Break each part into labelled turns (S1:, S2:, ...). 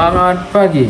S1: Semangat pagi.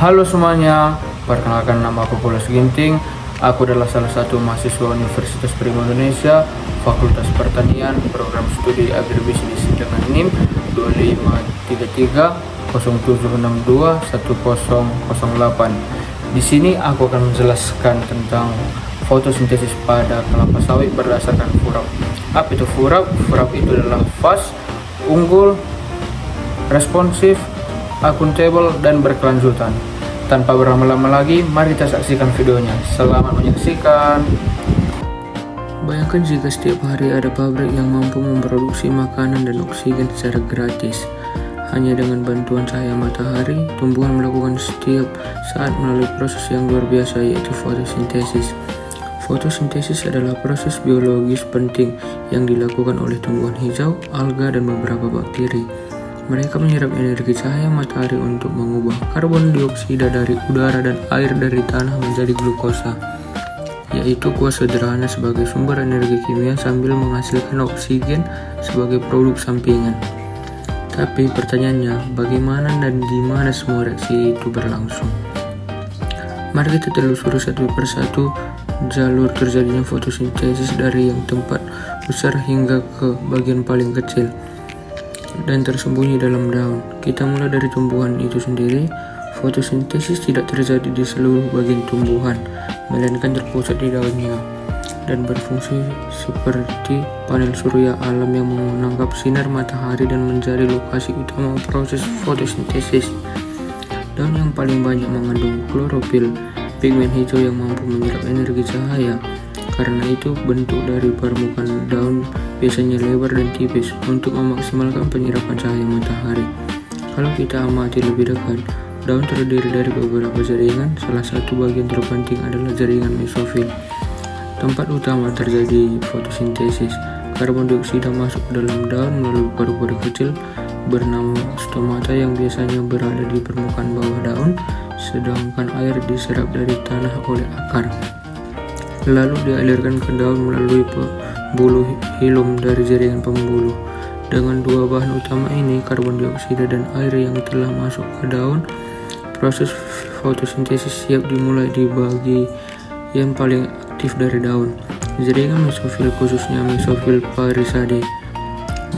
S1: Halo semuanya, perkenalkan nama aku Paulus Ginting. Aku adalah salah satu mahasiswa Universitas Prima Indonesia, Fakultas Pertanian, Program Studi Agribisnis dengan NIM 253307621008. Di sini aku akan menjelaskan tentang fotosintesis pada kelapa sawit berdasarkan FURAP. Apa itu FURAP? FURAP itu adalah fast, unggul, responsif, akuntabel, dan berkelanjutan. Tanpa berlama-lama lagi, mari kita saksikan videonya. Selamat menyaksikan.
S2: Bayangkan jika setiap hari ada pabrik yang mampu memproduksi makanan dan oksigen secara gratis. Hanya dengan bantuan cahaya matahari, tumbuhan melakukan setiap saat melalui proses yang luar biasa, yaitu fotosintesis. Fotosintesis adalah proses biologis penting yang dilakukan oleh tumbuhan hijau, alga, dan beberapa bakteri. Mereka menyerap energi cahaya matahari untuk mengubah karbon dioksida dari udara dan air dari tanah menjadi glukosa, yaitu kuah sederhana sebagai sumber energi kimia sambil menghasilkan oksigen sebagai produk sampingan. Tapi pertanyaannya, bagaimana dan di mana semua reaksi itu berlangsung? Mari kita telusuri satu persatu jalur terjadinya fotosintesis dari yang tempat besar hingga ke bagian paling kecil dan tersembunyi dalam daun. Kita mulai dari tumbuhan itu sendiri. Fotosintesis tidak terjadi di seluruh bagian tumbuhan, melainkan terpusat di daunnya dan berfungsi seperti panel surya alam yang menangkap sinar matahari dan menjadi lokasi utama proses fotosintesis. Daun yang paling banyak mengandung klorofil, pigmen hijau yang mampu menyerap energi cahaya. Karena itu, bentuk dari permukaan daun biasanya lebar dan tipis untuk memaksimalkan penyerapan cahaya matahari. Kalau kita amati lebih dekat, daun terdiri dari beberapa jaringan. Salah satu bagian terpenting adalah jaringan mesofil, tempat utama terjadi fotosintesis. Karbon dioksida masuk ke dalam daun melalui paru-paru kecil bernama stomata yang biasanya berada di permukaan bawah daun, sedangkan air diserap dari tanah oleh akar, lalu dialirkan ke daun melalui pembuluh hilum dari jaringan pembuluh. Dengan dua bahan utama ini, karbon dioksida dan air yang telah masuk ke daun, proses fotosintesis siap dimulai di bagian paling aktif dari daun, jaringan mesofil, khususnya mesofil palisade.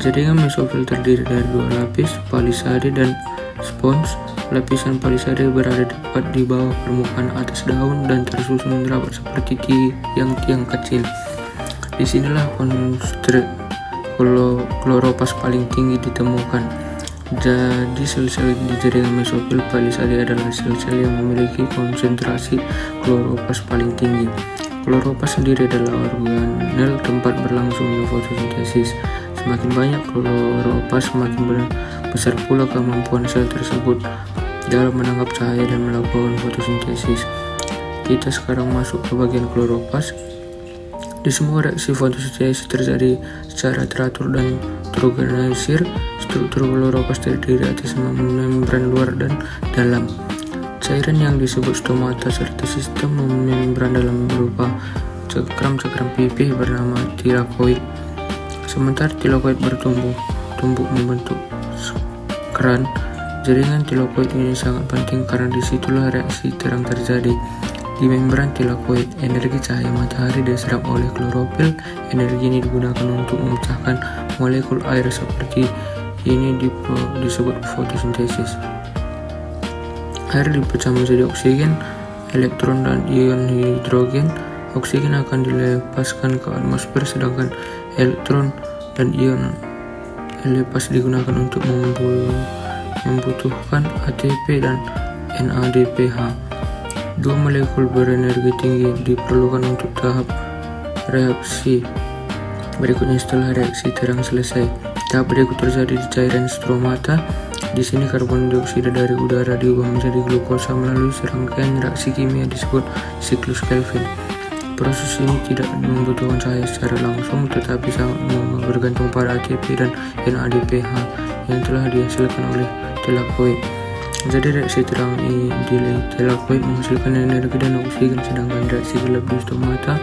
S2: Jaringan mesofil terdiri dari dua lapis, palisade dan spons. Lapisan palisade berada tepat di bawah permukaan atas daun dan tersusun rapat seperti tiang-tiang kecil. Disinilah konstruk kloropas paling tinggi ditemukan. Jadi sel-sel di jaringan mesofil palisade adalah sel-sel yang memiliki konsentrasi kloropas paling tinggi. Kloropas sendiri adalah organel tempat berlangsungnya fotosintesis. Semakin banyak kloropas, semakin besar pula kemampuan sel tersebut dalam menangkap cahaya dan melakukan fotosintesis. Kita sekarang masuk ke bagian kloropas. Di semua reaksi fotosintesis terjadi secara teratur dan terorganisir. Struktur kloropas terdiri atas membran luar dan dalam, cairan yang disebut stomata, serta sistem membran dalam berupa cakram-cakram pipih bernama tilakoid. Sementara tilakoid bertumbuh membentuk keran. Jaringan tilakoid ini sangat penting karena disitulah reaksi terang terjadi. Di membran tilakoid, energi cahaya matahari diserap oleh klorofil. Energi ini digunakan untuk memecahkan molekul air seperti ini disebut fotosintesis. Air dipecah menjadi oksigen, elektron, dan ion hidrogen. Oksigen akan dilepaskan ke atmosfer, sedangkan elektron dan ion lepas digunakan untuk membutuhkan ATP dan NADPH. Dua molekul berenergi tinggi diperlukan untuk tahap reaksi berikutnya setelah reaksi terang selesai. Tahap berikut terjadi di cairan stomata. Di sini karbon dioksida dari udara diubah menjadi glukosa melalui serangkaian reaksi kimia disebut siklus Kelvin. Proses ini tidak membutuhkan cahaya secara langsung, tetapi sangat bergantung pada ATP dan NADPH yang telah dihasilkan oleh tilakoid. Jadi reaksi terang di tilakoid menghasilkan energi dan oksigen, sedangkan reaksi gelap di stomata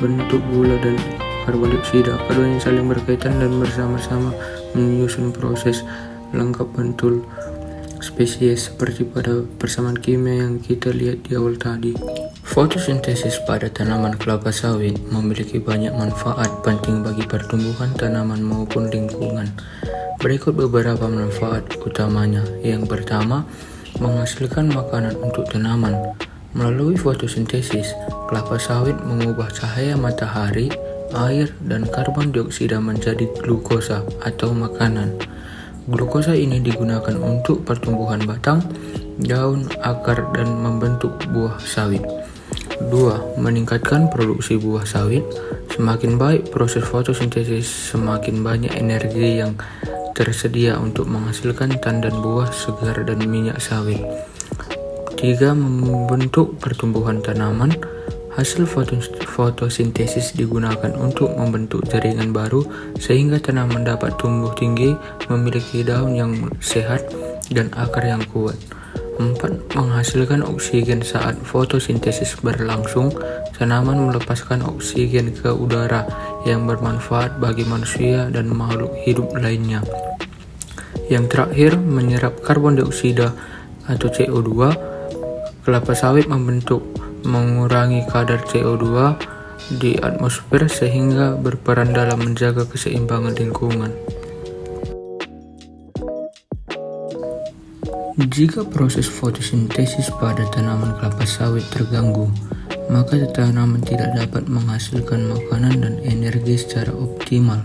S2: bentuk gula dan karbon dioksida. Keduanya saling berkaitan dan bersama-sama menyusun proses lengkap bentuk spesies seperti pada persamaan kimia yang kita lihat di awal tadi. Fotosintesis pada tanaman kelapa sawit memiliki banyak manfaat penting bagi pertumbuhan tanaman maupun lingkungan. Berikut beberapa manfaat utamanya. Yang pertama, menghasilkan makanan untuk tanaman. Melalui fotosintesis, kelapa sawit mengubah cahaya matahari, air, dan karbon dioksida menjadi glukosa atau makanan. Glukosa ini digunakan untuk pertumbuhan batang, daun, akar, dan membentuk buah sawit. 2. Meningkatkan produksi buah sawit. Semakin baik proses fotosintesis, semakin banyak energi yang tersedia untuk menghasilkan tandan buah segar dan minyak sawit. 3. Membentuk pertumbuhan tanaman. Hasil fotosintesis digunakan untuk membentuk jaringan baru sehingga tanaman dapat tumbuh tinggi, memiliki daun yang sehat, dan akar yang kuat. 4. Menghasilkan oksigen. Saat fotosintesis berlangsung, tanaman melepaskan oksigen ke udara yang bermanfaat bagi manusia dan makhluk hidup lainnya. Yang terakhir, menyerap karbon dioksida atau CO2. Kelapa sawit mengurangi kadar CO2 di atmosfer sehingga berperan dalam menjaga keseimbangan lingkungan. Jika proses fotosintesis pada tanaman kelapa sawit terganggu, maka tanaman tidak dapat menghasilkan makanan dan energi secara optimal,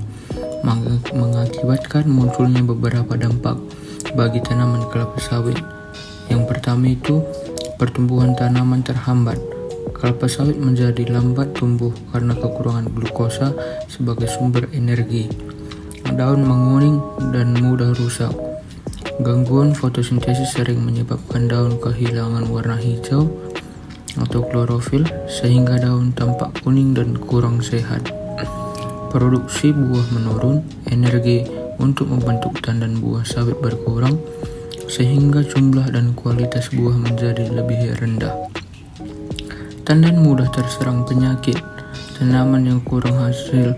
S2: mengakibatkan munculnya beberapa dampak bagi tanaman kelapa sawit. Yang pertama itu, pertumbuhan tanaman terhambat. Kelapa sawit menjadi lambat tumbuh karena kekurangan glukosa sebagai sumber energi. Daun menguning dan mudah rusak. Gangguan fotosintesis sering menyebabkan daun kehilangan warna hijau atau klorofil sehingga daun tampak kuning dan kurang sehat. Produksi buah menurun, energi untuk membentuk tandan buah sawit berkurang sehingga jumlah dan kualitas buah menjadi lebih rendah. Tandan mudah terserang penyakit. Tanaman yang kurang hasil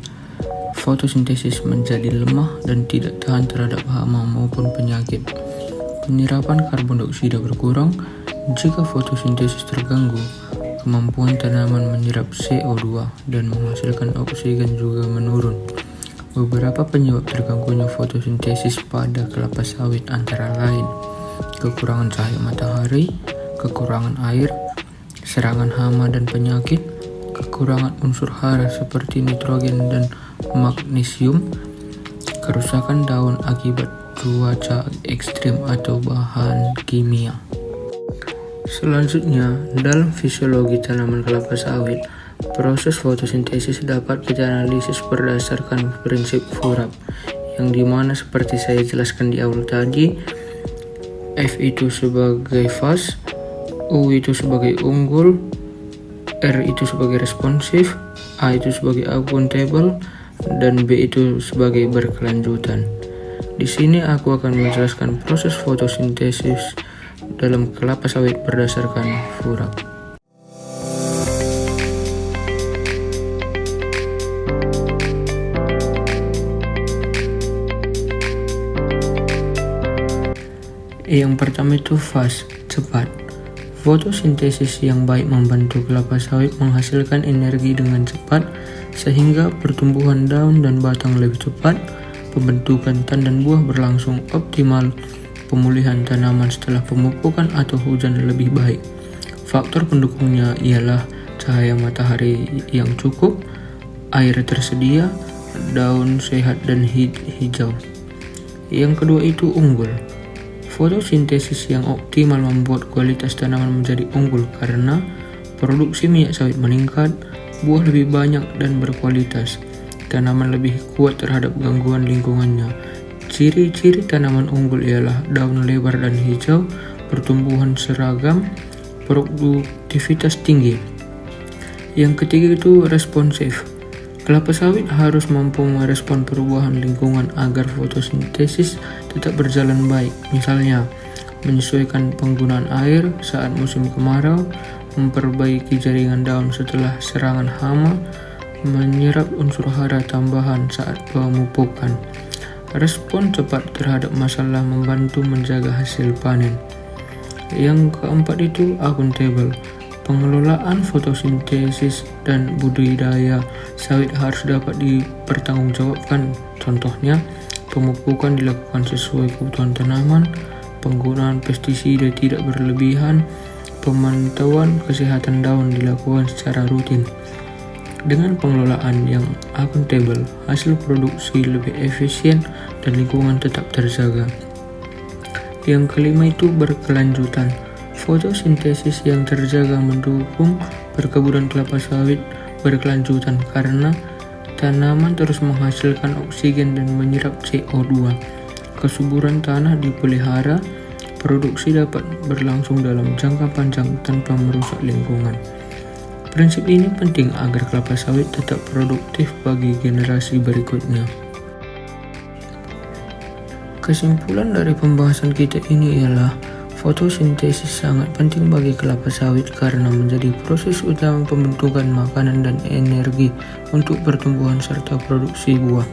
S2: fotosintesis menjadi lemah dan tidak tahan terhadap hama maupun penyakit. Penyerapan karbon dioksida berkurang. Jika fotosintesis terganggu, kemampuan tanaman menyerap CO2 dan menghasilkan oksigen juga menurun. Beberapa penyebab terganggunya fotosintesis pada kelapa sawit antara lain kekurangan cahaya matahari, kekurangan air, serangan hama dan penyakit, kekurangan unsur hara seperti nitrogen dan magnesium, kerusakan daun akibat cuaca ekstrim atau bahan kimia. Selanjutnya, dalam fisiologi tanaman kelapa sawit, proses fotosintesis dapat kita analisis berdasarkan prinsip Furab, yang dimana seperti saya jelaskan di awal tadi, F itu sebagai fast, U itu sebagai unggul, R itu sebagai responsif, A itu sebagai accountable, dan B itu sebagai berkelanjutan. Di sini aku akan menjelaskan proses fotosintesis dalam kelapa sawit berdasarkan Furab. Yang pertama itu fast, cepat. Fotosintesis yang baik membantu kelapa sawit menghasilkan energi dengan cepat sehingga pertumbuhan daun dan batang lebih cepat, pembentukan tandan buah berlangsung optimal, pemulihan tanaman setelah pemupukan atau hujan lebih baik. Faktor pendukungnya ialah cahaya matahari yang cukup, air tersedia, daun sehat dan hijau. Yang kedua itu unggul. Fotosintesis yang optimal membuat kualitas tanaman menjadi unggul karena produksi minyak sawit meningkat, buah lebih banyak dan berkualitas. Tanaman lebih kuat terhadap gangguan lingkungannya. Ciri-ciri tanaman unggul ialah daun lebar dan hijau, pertumbuhan seragam, produktivitas tinggi. Yang ketiga itu responsif. Kelapa sawit harus mampu merespon perubahan lingkungan agar fotosintesis tetap berjalan baik. Misalnya, menyesuaikan penggunaan air saat musim kemarau, memperbaiki jaringan daun setelah serangan hama, menyerap unsur hara tambahan saat pemupukan. Respon cepat terhadap masalah membantu menjaga hasil panen. Yang keempat itu accountable. Pengelolaan fotosintesis dan budidaya sawit harus dapat dipertanggungjawabkan. Contohnya, pemupukan dilakukan sesuai kebutuhan tanaman, penggunaan pestisida tidak berlebihan, pemantauan kesehatan daun dilakukan secara rutin. Dengan pengelolaan yang accountable, hasil produksi lebih efisien dan lingkungan tetap terjaga. Yang kelima itu berkelanjutan. Fotosintesis yang terjaga mendukung perkebunan kelapa sawit berkelanjutan karena tanaman terus menghasilkan oksigen dan menyerap CO2. Kesuburan tanah dipelihara, produksi dapat berlangsung dalam jangka panjang tanpa merusak lingkungan. Prinsip ini penting agar kelapa sawit tetap produktif bagi generasi berikutnya. Kesimpulan dari pembahasan kita ini ialah fotosintesis sangat penting bagi kelapa sawit karena menjadi proses utama pembentukan makanan dan energi untuk pertumbuhan serta produksi buah.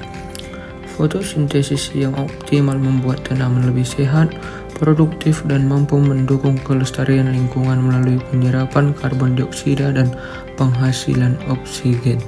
S2: Fotosintesis yang optimal membuat tanaman lebih sehat, produktif, dan mampu mendukung kelestarian lingkungan melalui penyerapan karbon dioksida dan penghasilan oksigen.